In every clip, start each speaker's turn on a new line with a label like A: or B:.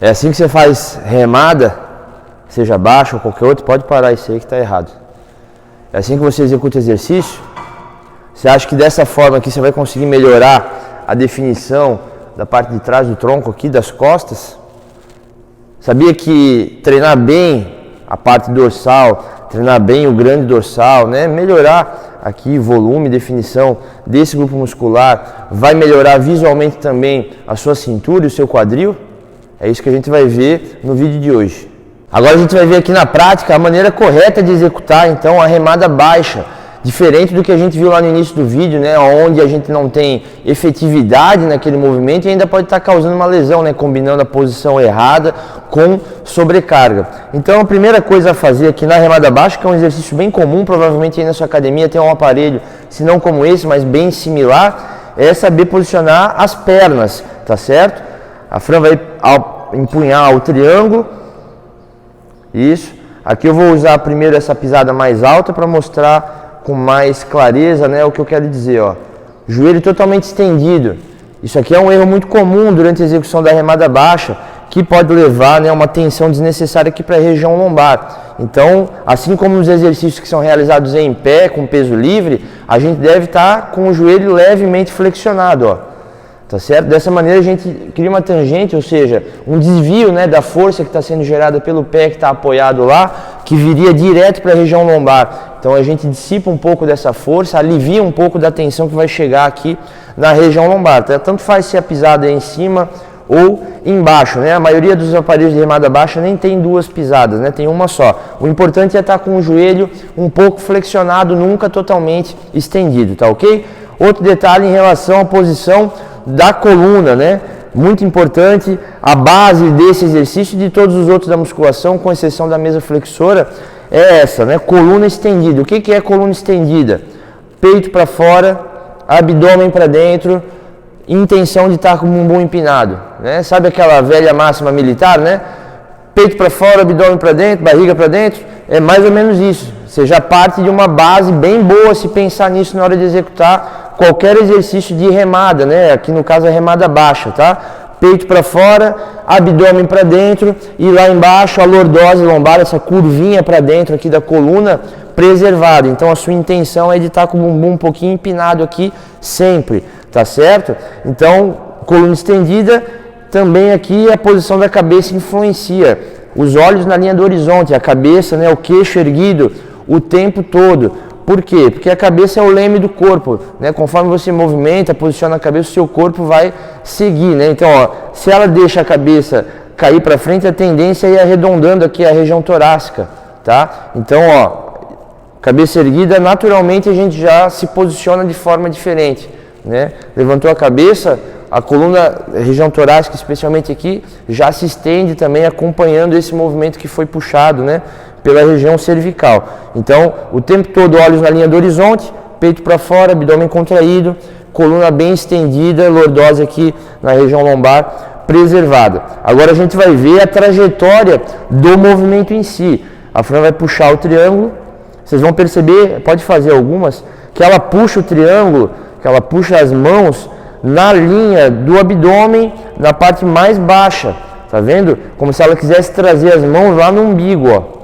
A: É assim que você faz remada, seja baixa ou qualquer outro, pode parar isso aí que está errado. É assim que você executa o exercício. Você acha que dessa forma aqui você vai conseguir melhorar a definição da parte de trás do tronco aqui, das costas? Sabia que treinar bem a parte dorsal, treinar bem o grande dorsal, né? Melhorar aqui volume, definição desse grupo muscular, vai melhorar visualmente também a sua cintura e o seu quadril? É isso que a gente vai ver no vídeo de hoje. Agora a gente vai ver aqui na prática a maneira correta de executar então a remada baixa, diferente do que a gente viu lá no início do vídeo, né, onde a gente não tem efetividade naquele movimento e ainda pode estar causando uma lesão, né, combinando a posição errada com sobrecarga. Então a primeira coisa a fazer aqui na remada baixa, que é um exercício bem comum, provavelmente aí na sua academia tem um aparelho, se não como esse, mas bem similar, é saber posicionar as pernas, tá certo? A Fran vai empunhar o triângulo, isso. Aqui eu vou usar primeiro essa pisada mais alta para mostrar com mais clareza, né, o que eu quero dizer, ó. Joelho totalmente estendido. Isso aqui é um erro muito comum durante a execução da remada baixa, que pode levar, né, uma tensão desnecessária aqui para a região lombar. Então, assim como nos exercícios que são realizados em pé, com peso livre, a gente deve estar com o joelho levemente flexionado, ó. Tá certo? Dessa maneira a gente cria uma tangente, ou seja, um desvio, né, da força que está sendo gerada pelo pé que está apoiado lá, que viria direto para a região lombar. Então a gente dissipa um pouco dessa força, alivia um pouco da tensão que vai chegar aqui na região lombar. Tá? Tanto faz se a pisada é em cima ou embaixo, né? A maioria dos aparelhos de remada baixa nem tem duas pisadas, né? Tem uma só. O importante é estar com o joelho um pouco flexionado, nunca totalmente estendido, tá ok? Outro detalhe em relação à posição da coluna, né? Muito importante, a base desse exercício e de todos os outros da musculação, com exceção da mesa flexora, é essa, né? Coluna estendida. O que é coluna estendida? Peito para fora, abdômen para dentro, intenção de estar com o bumbum empinado, né? Sabe aquela velha máxima militar, né? Peito para fora, abdômen para dentro, barriga para dentro, é mais ou menos isso. Você já parte de uma base bem boa se pensar nisso na hora de executar qualquer exercício de remada, né? Aqui no caso é remada baixa, tá? Peito para fora, abdômen para dentro e lá embaixo a lordose lombar, essa curvinha para dentro aqui da coluna preservada. Então a sua intenção é de estar com o bumbum um pouquinho empinado aqui sempre, tá certo? Então, coluna estendida, também aqui a posição da cabeça influencia. Os olhos na linha do horizonte, a cabeça, né, o queixo erguido o tempo todo. Por quê? Porque a cabeça é o leme do corpo, né? Conforme você movimenta, posiciona a cabeça, o seu corpo vai seguir, né? Então, ó, se ela deixa a cabeça cair para frente, a tendência é ir arredondando aqui a região torácica, tá? Então, ó, cabeça erguida, naturalmente a gente já se posiciona de forma diferente, né? Levantou a cabeça, a coluna, a região torácica, especialmente aqui, já se estende também acompanhando esse movimento que foi puxado, né, pela região cervical. Então, o tempo todo olhos na linha do horizonte, peito para fora, abdômen contraído, coluna bem estendida, lordose aqui na região lombar preservada. Agora a gente vai ver a trajetória do movimento em si. A Fran vai puxar o triângulo, vocês vão perceber, pode fazer algumas, que ela puxa o triângulo, que ela puxa as mãos na linha do abdômen, na parte mais baixa, tá vendo? Como se ela quisesse trazer as mãos lá no umbigo, ó.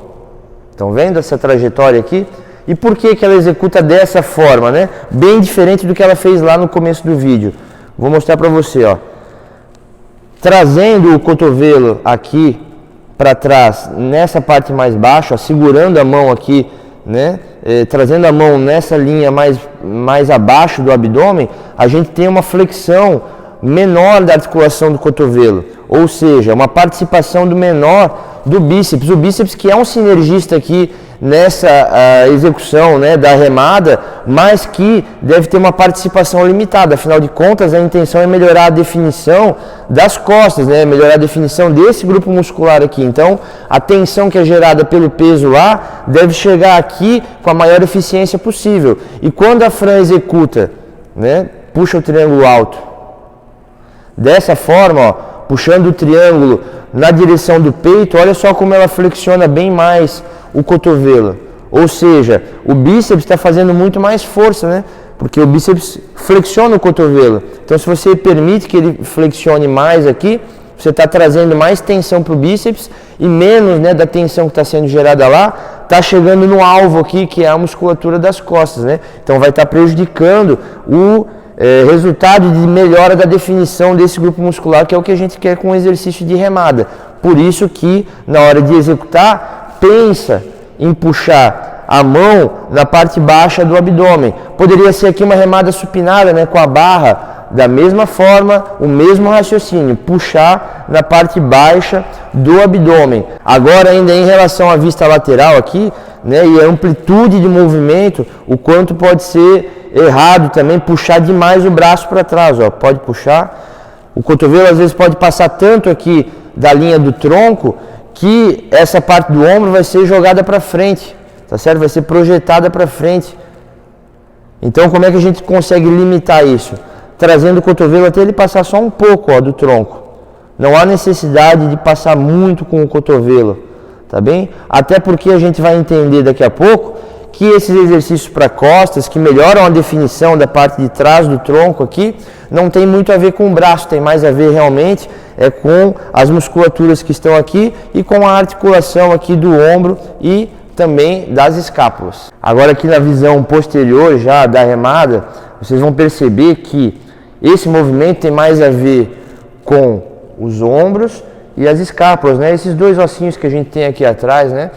A: Estão vendo essa trajetória aqui? E por que ela executa dessa forma, né? Bem diferente do que ela fez lá no começo do vídeo. Vou mostrar para você, ó. Trazendo o cotovelo aqui para trás, nessa parte mais baixa, ó, segurando a mão aqui, né? Trazendo a mão nessa linha mais abaixo do abdômen, a gente tem uma flexão menor da articulação do cotovelo, ou seja, uma participação do menor do bíceps. O bíceps que é um sinergista aqui nessa execução, né, da remada, mas que deve ter uma participação limitada. Afinal de contas, a intenção é melhorar a definição das costas, né, melhorar a definição desse grupo muscular aqui. Então, a tensão que é gerada pelo peso lá deve chegar aqui com a maior eficiência possível. E quando a Fran executa, né, puxa o triângulo alto, dessa forma, ó, puxando o triângulo na direção do peito, olha só como ela flexiona bem mais o cotovelo. Ou seja, o bíceps está fazendo muito mais força, né? Porque o bíceps flexiona o cotovelo. Então, se você permite que ele flexione mais aqui, você está trazendo mais tensão para o bíceps e menos, né, da tensão que está sendo gerada lá, está chegando no alvo aqui, que é a musculatura das costas, né? Então vai estar prejudicando o resultado de melhora da definição desse grupo muscular, que é o que a gente quer com o exercício de remada. Por isso que na hora de executar, pensa em puxar a mão na parte baixa do abdômen. Poderia ser aqui uma remada supinada, né, com a barra. Da mesma forma, o mesmo raciocínio, puxar na parte baixa do abdômen. Agora ainda em relação à vista lateral aqui, né, e a amplitude de movimento, o quanto pode ser errado também puxar demais o braço para trás, ó. Pode puxar, o cotovelo às vezes pode passar tanto aqui da linha do tronco que essa parte do ombro vai ser jogada para frente, tá certo? Vai ser projetada para frente. Então como é que a gente consegue limitar isso? Trazendo o cotovelo até ele passar só um pouco, ó, do tronco. Não há necessidade de passar muito com o cotovelo, tá bem? Até porque a gente vai entender daqui a pouco que esses exercícios para costas, que melhoram a definição da parte de trás do tronco aqui, não tem muito a ver com o braço, tem mais a ver realmente com as musculaturas que estão aqui e com a articulação aqui do ombro e também das escápulas. Agora aqui na visão posterior já da remada, vocês vão perceber que esse movimento tem mais a ver com os ombros e as escápulas, né? Esses dois ossinhos que a gente tem aqui atrás, né?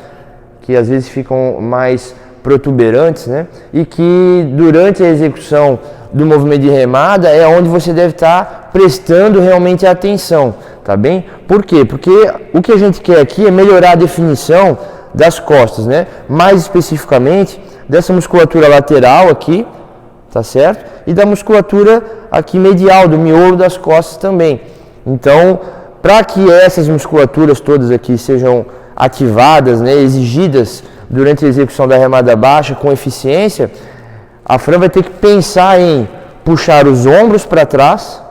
A: Que às vezes ficam mais protuberantes, né? E que durante a execução do movimento de remada é onde você deve estar prestando realmente atenção, tá bem? Por quê? Porque o que a gente quer aqui é melhorar a definição das costas, né? Mais especificamente dessa musculatura lateral aqui, tá certo? E da musculatura aqui medial, do miolo das costas também. Então, para que essas musculaturas todas aqui sejam ativadas, né, exigidas durante a execução da remada baixa com eficiência, a Fran vai ter que pensar em puxar os ombros para trás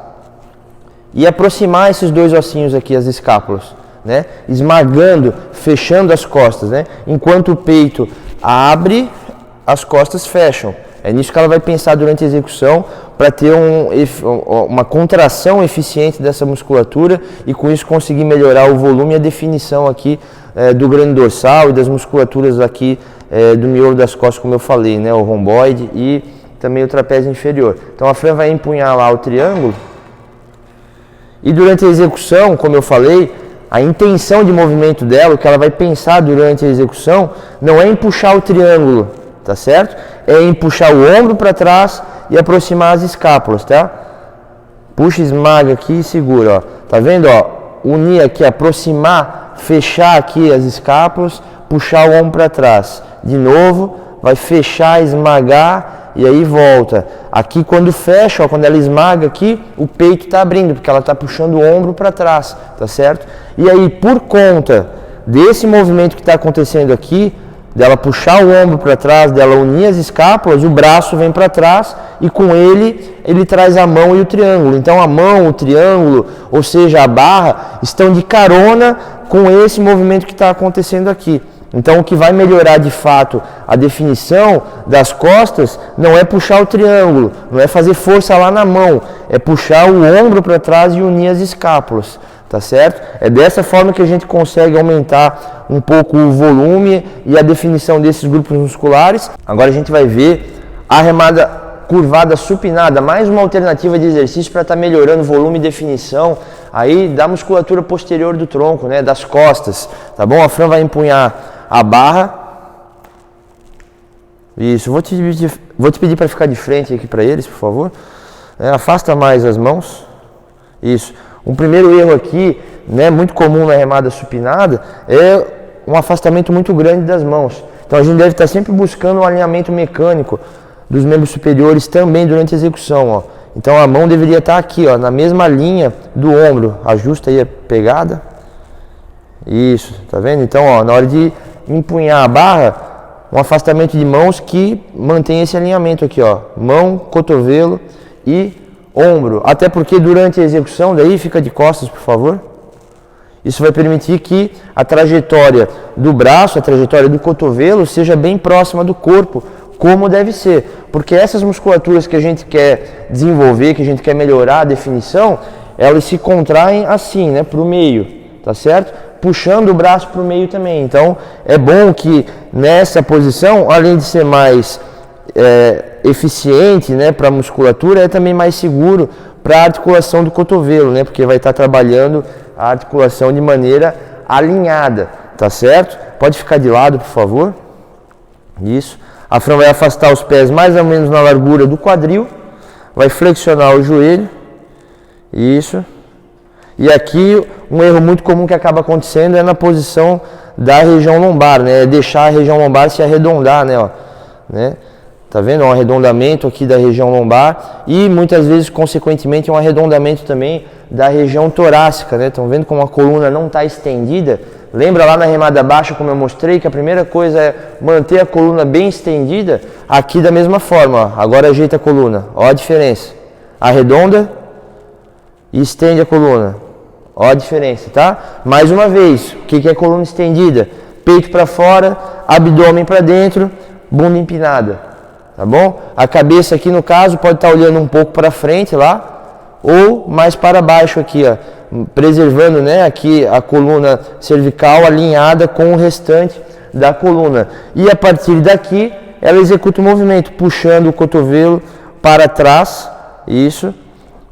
A: e aproximar esses dois ossinhos aqui, as escápulas, né, esmagando, fechando as costas, né, enquanto o peito abre, as costas fecham. É nisso que ela vai pensar durante a execução para ter uma contração eficiente dessa musculatura e com isso conseguir melhorar o volume e a definição aqui do grande dorsal e das musculaturas aqui do miolo das costas, como eu falei, né, o romboide e também o trapézio inferior. Então a Fran vai empunhar lá o triângulo e durante a execução, como eu falei, a intenção de movimento dela, o que ela vai pensar durante a execução, não é em puxar o triângulo, tá certo? É em puxar o ombro para trás e aproximar as escápulas, tá? Puxa, esmaga aqui e segura, ó. Tá vendo, ó? Unir aqui, aproximar, fechar aqui as escápulas, puxar o ombro para trás. De novo, vai fechar, esmagar e aí volta. Aqui quando fecha, ó, quando ela esmaga aqui, o peito tá abrindo, porque ela tá puxando o ombro para trás, tá certo? E aí, por conta desse movimento que está acontecendo aqui, dela puxar o ombro para trás, dela unir as escápulas, o braço vem para trás e com ele traz a mão e o triângulo. Então a mão, o triângulo, ou seja, a barra, estão de carona com esse movimento que está acontecendo aqui. Então o que vai melhorar de fato a definição das costas não é puxar o triângulo, não é fazer força lá na mão, é puxar o ombro para trás e unir as escápulas. Tá certo? É dessa forma que a gente consegue aumentar um pouco o volume e a definição desses grupos musculares. Agora a gente vai ver a remada curvada supinada, mais uma alternativa de exercício para estar melhorando volume e definição aí da musculatura posterior do tronco, né, das costas, tá bom? A Fran vai empunhar a barra. Isso, vou te pedir para ficar de frente aqui para eles, por favor. Afasta mais as mãos. Isso. Um primeiro erro aqui, né, muito comum na remada supinada, é um afastamento muito grande das mãos. Então a gente deve estar sempre buscando um alinhamento mecânico dos membros superiores também durante a execução, ó. Então a mão deveria estar aqui, ó, na mesma linha do ombro. Ajusta aí a pegada. Isso, tá vendo? Então, ó, na hora de empunhar a barra, um afastamento de mãos que mantém esse alinhamento aqui, ó. Mão, cotovelo e ombro, até porque durante a execução, daí fica de costas, por favor. Isso vai permitir que a trajetória do braço, a trajetória do cotovelo seja bem próxima do corpo, como deve ser. Porque essas musculaturas que a gente quer desenvolver, que a gente quer melhorar a definição, elas se contraem assim, né, para o meio, tá certo? Puxando o braço para o meio também. Então, é bom que nessa posição, além de ser mais eficiente, né, para a musculatura, é também mais seguro para a articulação do cotovelo, né, porque vai estar trabalhando a articulação de maneira alinhada, tá certo? Pode ficar de lado, por favor. Isso. A Fran vai afastar os pés mais ou menos na largura do quadril, vai flexionar o joelho. Isso. E aqui, um erro muito comum que acaba acontecendo é na posição da região lombar, né? É deixar a região lombar se arredondar, né? Ó, né? Tá vendo? Um arredondamento aqui da região lombar e muitas vezes, consequentemente, um arredondamento também da região torácica, né? Estão vendo como a coluna não está estendida? Lembra lá na remada baixa, como eu mostrei, que a primeira coisa é manter a coluna bem estendida? Aqui da mesma forma, ó. Agora ajeita a coluna. Ó a diferença. Arredonda e estende a coluna. Ó a diferença, tá? Mais uma vez, o que é coluna estendida? Peito para fora, abdômen para dentro, bunda empinada, tá bom? A cabeça aqui no caso pode estar olhando um pouco para frente lá, ou mais para baixo aqui, ó, preservando, né, aqui a coluna cervical alinhada com o restante da coluna. E a partir daqui, ela executa o movimento, puxando o cotovelo para trás, isso,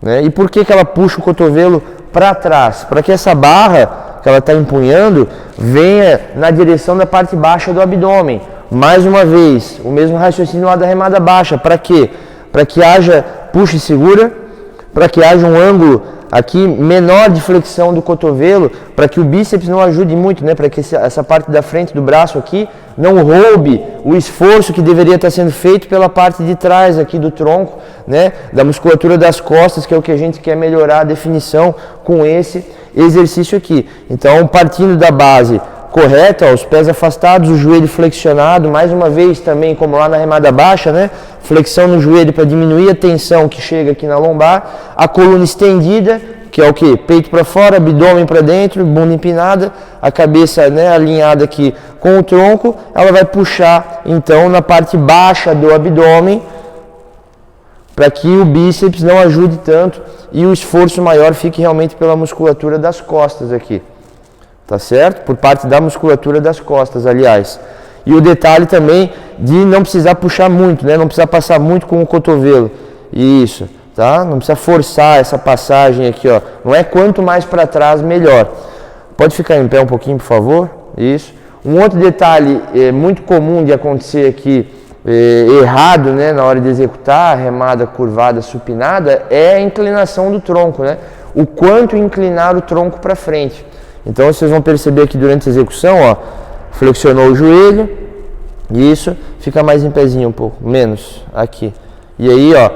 A: né? E por que ela puxa o cotovelo para trás? Para que essa barra que ela está empunhando venha na direção da parte baixa do abdômen. Mais uma vez, o mesmo raciocínio lá da remada baixa. Para quê? Para que haja puxa e segura, para que haja um ângulo aqui menor de flexão do cotovelo, para que o bíceps não ajude muito, né? Para que essa parte da frente do braço aqui não roube o esforço que deveria estar sendo feito pela parte de trás aqui do tronco, né? Da musculatura das costas, que é o que a gente quer melhorar a definição com esse exercício aqui. Então, partindo da base correta, ó, os pés afastados, o joelho flexionado, mais uma vez também, como lá na remada baixa, né? Flexão no joelho para diminuir a tensão que chega aqui na lombar, a coluna estendida, que é o que? Peito para fora, abdômen para dentro, bunda empinada, a cabeça, né, alinhada aqui com o tronco, ela vai puxar então na parte baixa do abdômen, para que o bíceps não ajude tanto e o esforço maior fique realmente pela musculatura das costas aqui. Tá certo? Por parte da musculatura das costas, aliás. E o detalhe também de não precisar puxar muito, né? Não precisar passar muito com o cotovelo. Isso, tá? Não precisa forçar essa passagem aqui, ó. Não é quanto mais para trás, melhor. Pode ficar em pé um pouquinho, por favor? Isso. Um outro detalhe muito comum de acontecer aqui, errado, né? Na hora de executar a remada curvada supinada, é a inclinação do tronco, né? O quanto inclinar o tronco para frente. Então vocês vão perceber que durante a execução, ó, flexionou o joelho, isso, fica mais em pezinho um pouco, menos aqui. E aí, ó,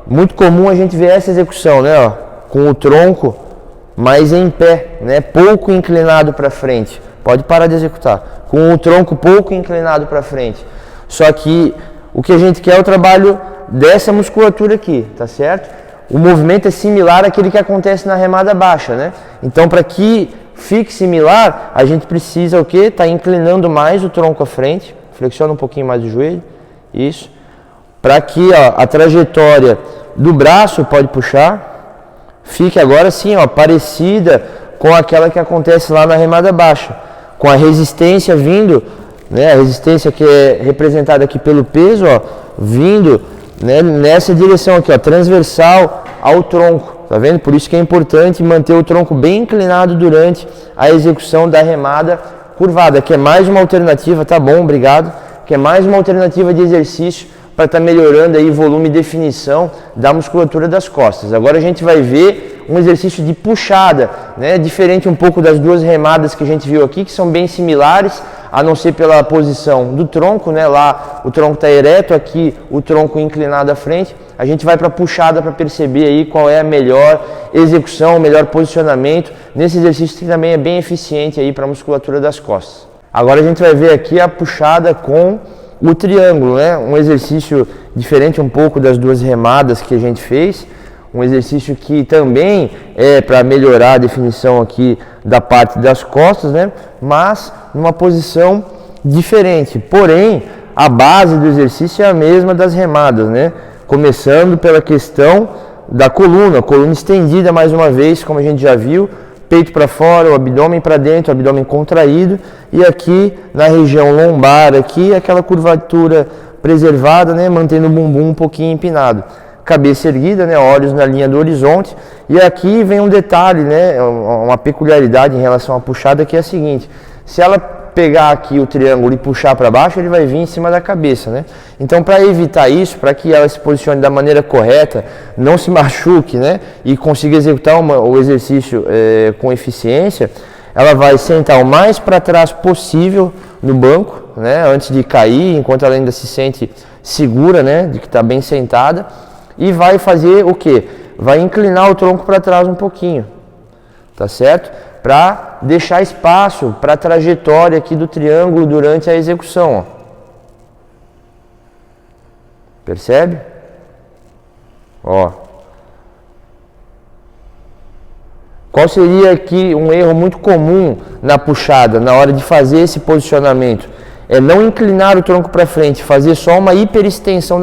A: muito comum a gente ver essa execução, né, ó, com o tronco mais em pé, né, pouco inclinado para frente. Pode parar de executar. Com o tronco pouco inclinado para frente. Só que o que a gente quer é o trabalho dessa musculatura aqui, tá certo? O movimento é similar àquele que acontece na remada baixa, né? Então, para que fique similar, a gente precisa o quê? Tá inclinando mais o tronco à frente, flexiona um pouquinho mais o joelho, isso. Para que ó, a trajetória do braço, pode puxar, fique agora sim, ó, parecida com aquela que acontece lá na remada baixa, com a resistência vindo, né? A resistência que é representada aqui pelo peso, ó, vindo, né, nessa direção aqui, ó, transversal ao tronco. Tá vendo? Por isso que é importante manter o tronco bem inclinado durante a execução da remada curvada, que é mais uma alternativa, tá bom, obrigado, que é mais uma alternativa de exercício para estar melhorando aí volume e definição da musculatura das costas. Agora a gente vai ver um exercício de puxada, né? Diferente um pouco das duas remadas que a gente viu aqui, que são bem similares, a não ser pela posição do tronco, né? Lá o tronco está ereto, aqui o tronco inclinado à frente. A gente vai para a puxada para perceber aí qual é a melhor execução, o melhor posicionamento nesse exercício que também é bem eficiente aí para a musculatura das costas. Agora a gente vai ver aqui a puxada com o triângulo, né? Um exercício diferente um pouco das duas remadas que a gente fez. Um exercício que também é para melhorar a definição aqui da parte das costas, né? Mas numa posição diferente. Porém, a base do exercício é a mesma das remadas, né? Começando pela questão da coluna estendida mais uma vez, como a gente já viu, peito para fora, o abdômen para dentro, o abdômen contraído, e aqui na região lombar, aqui aquela curvatura preservada, né, mantendo o bumbum um pouquinho empinado. Cabeça erguida, né, olhos na linha do horizonte, e aqui vem um detalhe, né, uma peculiaridade em relação à puxada, que é a seguinte: se ela pegar aqui o triângulo e puxar para baixo, ele vai vir em cima da cabeça, né? Então, para evitar isso, para que ela se posicione da maneira correta, não se machuque, né, e consiga executar o exercício com eficiência, ela vai sentar o mais para trás possível no banco, né, antes de cair, enquanto ela ainda se sente segura, né, de que está bem sentada, e vai fazer o quê? Vai inclinar o tronco para trás um pouquinho, tá certo? Para deixar espaço para a trajetória aqui do triângulo durante a execução, ó. Percebe? Ó. Qual seria aqui um erro muito comum na puxada, na hora de fazer esse posicionamento? É não inclinar o tronco para frente, fazer só uma hiperextensão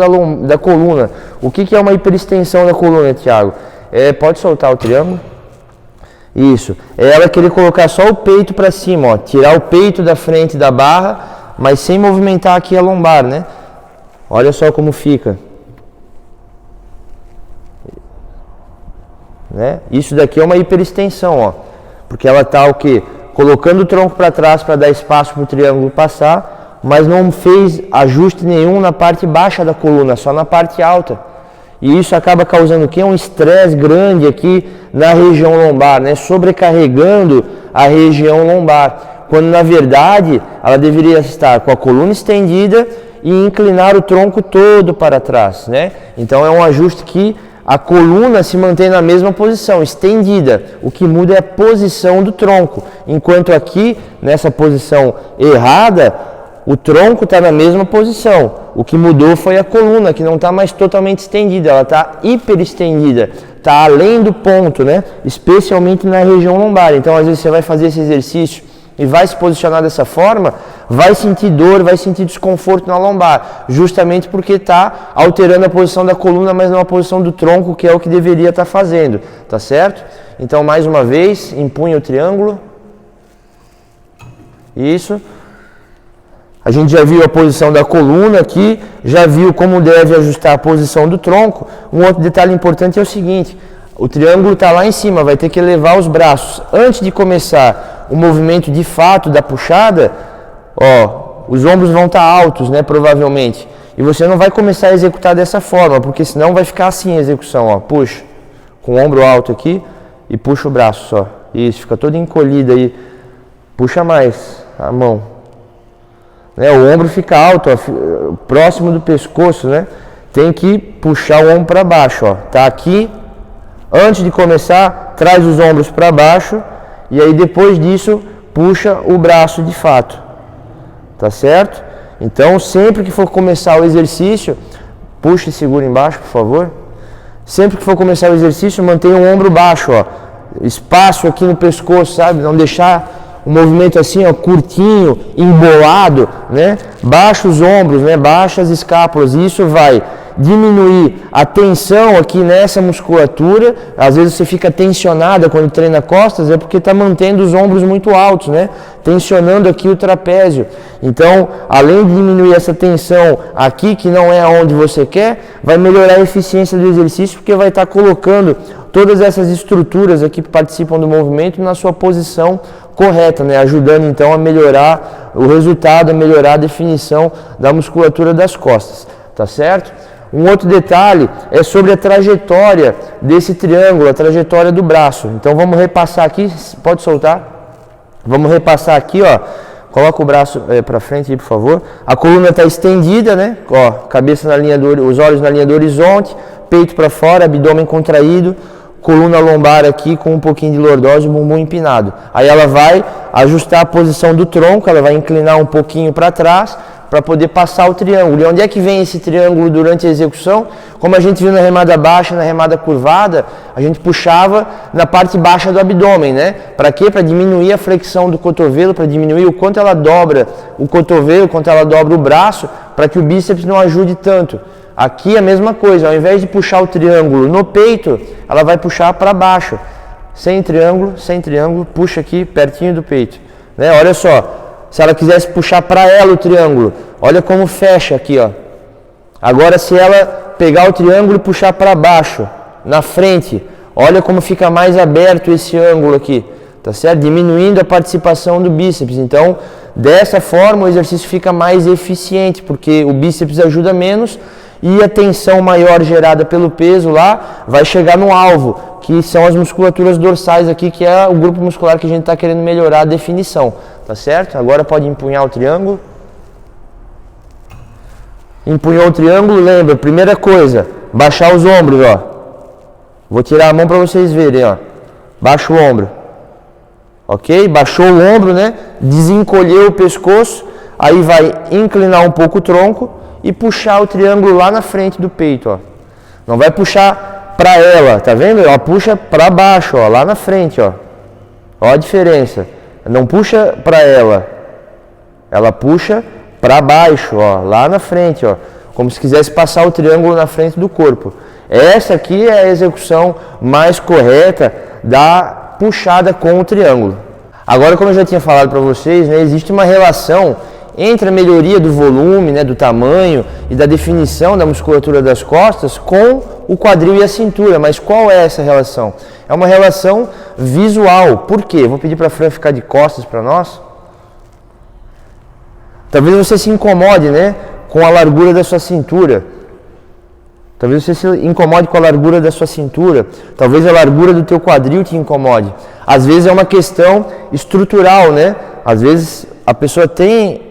A: da coluna. O que é uma hiperextensão da coluna, Thiago? Pode soltar o triângulo? Isso. É ela querer colocar só o peito para cima, ó, tirar o peito da frente da barra, mas sem movimentar aqui a lombar, né? Olha só como fica. Né? Isso daqui é uma hiperextensão, ó, porque ela está o quê? Colocando o tronco para trás para dar espaço para o triângulo passar, mas não fez ajuste nenhum na parte baixa da coluna, só na parte alta. E isso acaba causando o quê? Um estresse grande aqui na região lombar, né? Sobrecarregando a região lombar, quando na verdade ela deveria estar com a coluna estendida e inclinar o tronco todo para trás, né? Então é um ajuste que a coluna se mantém na mesma posição, estendida. O que muda é a posição do tronco. Enquanto aqui, nessa posição errada, o tronco está na mesma posição. O que mudou foi a coluna, que não está mais totalmente estendida, ela está hiperestendida. Está além do ponto, né? Especialmente na região lombar. Então, às vezes, você vai fazer esse exercício e vai se posicionar dessa forma, vai sentir dor, vai sentir desconforto na lombar, justamente porque está alterando a posição da coluna, mas não a posição do tronco, que é o que deveria estar fazendo, tá certo? Então, mais uma vez, empunha o triângulo. Isso. A gente já viu a posição da coluna aqui, já viu como deve ajustar a posição do tronco. Um outro detalhe importante é o seguinte: o triângulo está lá em cima, vai ter que elevar os braços. Antes de começar o movimento de fato da puxada, ó, os ombros vão estar altos, né, provavelmente. E você não vai começar a executar dessa forma, porque senão vai ficar assim a execução, ó. Puxa, com o ombro alto aqui e puxa o braço só. Isso, fica todo encolhido aí. Puxa mais a mão. Né, o ombro fica alto, ó, próximo do pescoço, né? Tem que puxar o ombro para baixo, ó. Tá aqui. Antes de começar, traz os ombros para baixo e aí depois disso puxa o braço de fato. Tá certo? Então, sempre que for começar o exercício, puxa e segura embaixo, por favor. Sempre que for começar o exercício, mantenha o ombro baixo, ó. Espaço aqui no pescoço, sabe? Não deixar o movimento assim, ó, curtinho, embolado, né? Baixa os ombros, né? Baixa as escápulas. Isso vai diminuir a tensão aqui nessa musculatura. Às vezes você fica tensionada quando treina costas, é porque está mantendo os ombros muito altos, né? Tensionando aqui o trapézio. Então, além de diminuir essa tensão aqui, que não é aonde você quer, vai melhorar a eficiência do exercício, porque vai estar colocando todas essas estruturas aqui que participam do movimento na sua posição correta, né? Ajudando então a melhorar o resultado, a melhorar a definição da musculatura das costas, tá certo? Um outro detalhe é sobre a trajetória desse triângulo, a trajetória do braço. Então vamos repassar aqui, pode soltar? Vamos repassar aqui, ó. Coloca o braço para frente aí, por favor. A coluna está estendida, né? Ó, cabeça na linha os olhos na linha do horizonte, peito para fora, abdômen contraído, coluna lombar aqui com um pouquinho de lordose, bumbum empinado. Aí ela vai ajustar a posição do tronco, ela vai inclinar um pouquinho para trás, para poder passar o triângulo. E onde é que vem esse triângulo durante a execução? Como a gente viu na remada baixa, na remada curvada, a gente puxava na parte baixa do abdômen, né? Para quê? Para diminuir a flexão do cotovelo, para diminuir o quanto ela dobra o cotovelo, quanto ela dobra o braço, para que o bíceps não ajude tanto. Aqui a mesma coisa, ao invés de puxar o triângulo no peito, ela vai puxar para baixo. Sem triângulo, puxa aqui pertinho do peito. Né? Olha só, se ela quisesse puxar para ela o triângulo, olha como fecha aqui, ó. Agora se ela pegar o triângulo e puxar para baixo, na frente, olha como fica mais aberto esse ângulo aqui, tá certo? Diminuindo a participação do bíceps. Então, dessa forma o exercício fica mais eficiente, porque o bíceps ajuda menos e a tensão maior gerada pelo peso lá vai chegar no alvo, que são as musculaturas dorsais aqui, que é o grupo muscular que a gente está querendo melhorar a definição, tá certo? Agora pode empunhar o triângulo. Empunhou o triângulo, lembra, primeira coisa, baixar os ombros, ó. Vou tirar a mão para vocês verem, ó. Baixa o ombro. Ok? Baixou o ombro, né? Desencolheu o pescoço, aí vai inclinar um pouco o tronco e puxar o triângulo lá na frente do peito, ó. Não vai puxar para ela, tá vendo? Ela puxa para baixo, ó, lá na frente, ó. Ó a diferença. Não puxa para ela. Ela puxa para baixo, ó, lá na frente, ó. Como se quisesse passar o triângulo na frente do corpo. Essa aqui é a execução mais correta da puxada com o triângulo. Agora, como eu já tinha falado para vocês, né, existe uma relação entre a melhoria do volume, né, do tamanho e da definição da musculatura das costas com o quadril e a cintura. Mas qual é essa relação? É uma relação visual. Por quê? Vou pedir para a Fran ficar de costas para nós. Talvez você se incomode, né, com a largura da sua cintura. Talvez você se incomode com a largura da sua cintura. Talvez a largura do teu quadril te incomode. Às vezes é uma questão estrutural, né? Às vezes a pessoa tem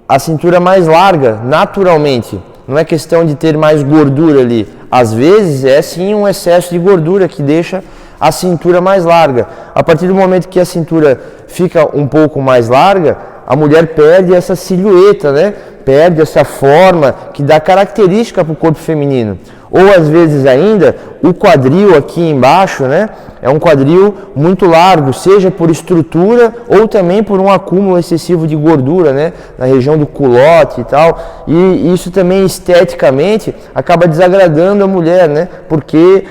A: a cintura mais larga, naturalmente. Não é questão de ter mais gordura ali. Às vezes é sim um excesso de gordura que deixa a cintura mais larga. A partir do momento que a cintura fica um pouco mais larga, a mulher perde essa silhueta, né? Perde essa forma que dá característica para o corpo feminino. Ou às vezes ainda, o quadril aqui embaixo, né? É um quadril muito largo, seja por estrutura ou também por um acúmulo excessivo de gordura, né? Na região do culote e tal. E isso também esteticamente acaba desagradando a mulher, né? Porque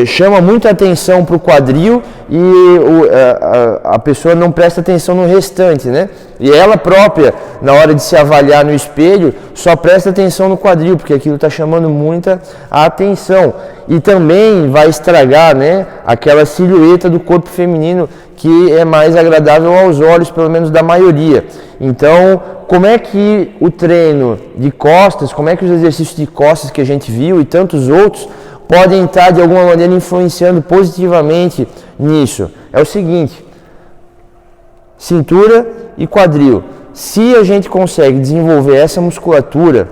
A: chama muita atenção para o quadril e a pessoa não presta atenção no restante, né? E ela própria, na hora de se avaliar no espelho, só presta atenção no quadril, porque aquilo está chamando muita atenção. E também vai estragar, né, aquela silhueta do corpo feminino que é mais agradável aos olhos, pelo menos da maioria. Então, como é que o treino de costas, como é que os exercícios de costas que a gente viu e tantos outros podem estar de alguma maneira influenciando positivamente nisso? É o seguinte: cintura e quadril. Se a gente consegue desenvolver essa musculatura,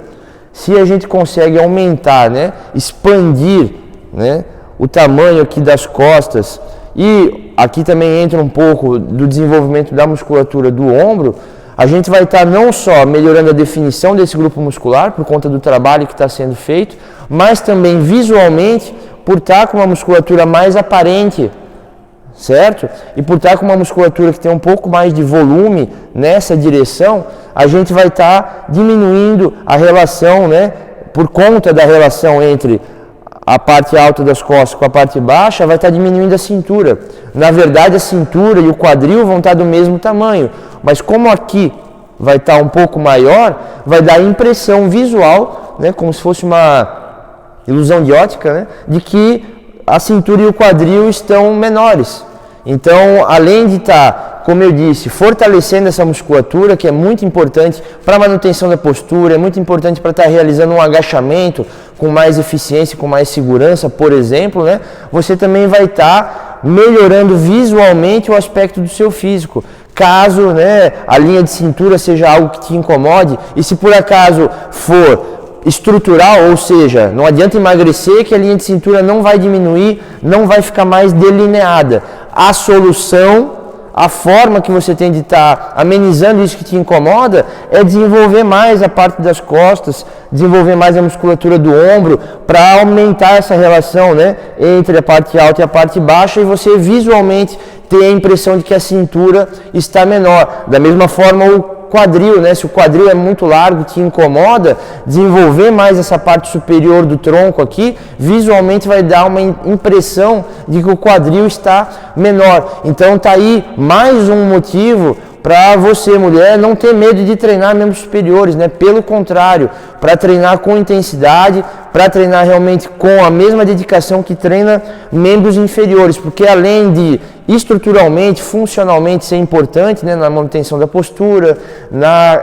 A: se a gente consegue aumentar, né, expandir, né, o tamanho aqui das costas, e aqui também entra um pouco do desenvolvimento da musculatura do ombro, a gente vai estar não só melhorando a definição desse grupo muscular, por conta do trabalho que está sendo feito, mas também visualmente, por estar com uma musculatura mais aparente, certo? E por estar com uma musculatura que tem um pouco mais de volume nessa direção, a gente vai estar diminuindo a relação, né? Por conta da relação entre a parte alta das costas com a parte baixa, vai estar diminuindo a cintura. Na verdade, a cintura e o quadril vão estar do mesmo tamanho, mas como aqui vai estar um pouco maior, vai dar a impressão visual, né? Como se fosse uma ilusão de ótica, né? De que a cintura e o quadril estão menores. Então, além de estar, como eu disse, fortalecendo essa musculatura, que é muito importante para a manutenção da postura, é muito importante para estar realizando um agachamento com mais eficiência, com mais segurança, por exemplo, né? Você também vai estar melhorando visualmente o aspecto do seu físico. Caso, né, a linha de cintura seja algo que te incomode, e se por acaso for estrutural, ou seja, não adianta emagrecer que a linha de cintura não vai diminuir, não vai ficar mais delineada. A solução, a forma que você tem de estar amenizando isso que te incomoda é desenvolver mais a parte das costas, desenvolver mais a musculatura do ombro para aumentar essa relação, né, entre a parte alta e a parte baixa, e você visualmente ter a impressão de que a cintura está menor. Da mesma forma, o quadril, né? Se o quadril é muito largo e te incomoda, desenvolver mais essa parte superior do tronco aqui, visualmente vai dar uma impressão de que o quadril está menor. Então tá aí mais um motivo para você, mulher, não ter medo de treinar membros superiores, né? Pelo contrário, para treinar com intensidade, para treinar realmente com a mesma dedicação que treina membros inferiores, porque além de estruturalmente, funcionalmente ser importante, né, na manutenção da postura, na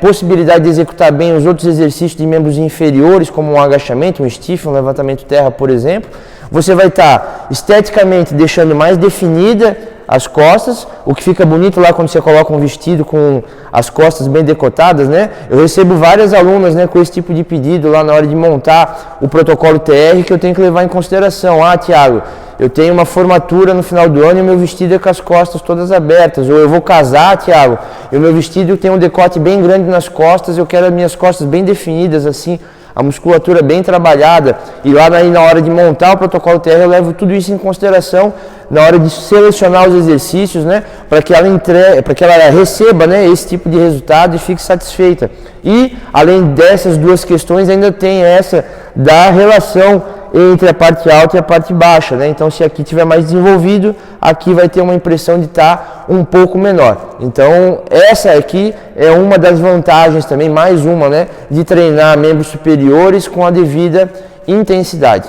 A: possibilidade de executar bem os outros exercícios de membros inferiores, como um agachamento, um stiff, um levantamento terra, por exemplo, você vai estar esteticamente deixando mais definida as costas, o que fica bonito lá quando você coloca um vestido com as costas bem decotadas, né? Eu recebo várias alunas, né, com esse tipo de pedido lá na hora de montar o protocolo TR, que eu tenho que levar em consideração. Ah, Thiago, eu tenho uma formatura no final do ano e o meu vestido é com as costas todas abertas. Ou eu vou casar, Thiago, e o meu vestido tem um decote bem grande nas costas, eu quero as minhas costas bem definidas, assim, a musculatura bem trabalhada, e lá na hora de montar o protocolo TR eu levo tudo isso em consideração na hora de selecionar os exercícios, né, para que ela receba, né, esse tipo de resultado e fique satisfeita. E além dessas duas questões ainda tem essa da relação entre a parte alta e a parte baixa, né? Então, se aqui tiver mais desenvolvido, aqui vai ter uma impressão de estar um pouco menor. Então, essa aqui é uma das vantagens também, mais uma, né, de treinar membros superiores com a devida intensidade.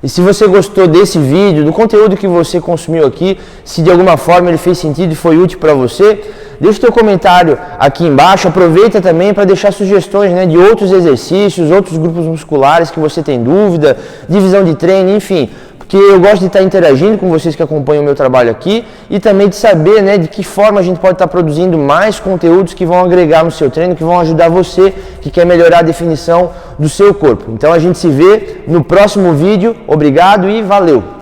A: E se você gostou desse vídeo, do conteúdo que você consumiu aqui, se de alguma forma ele fez sentido e foi útil para você, deixa o teu comentário aqui embaixo. Aproveita também para deixar sugestões, né, de outros exercícios, outros grupos musculares que você tem dúvida, divisão de treino, enfim. Porque eu gosto de estar interagindo com vocês que acompanham o meu trabalho aqui e também de saber, né, de que forma a gente pode estar produzindo mais conteúdos que vão agregar no seu treino, que vão ajudar você que quer melhorar a definição do seu corpo. Então a gente se vê no próximo vídeo. Obrigado e valeu!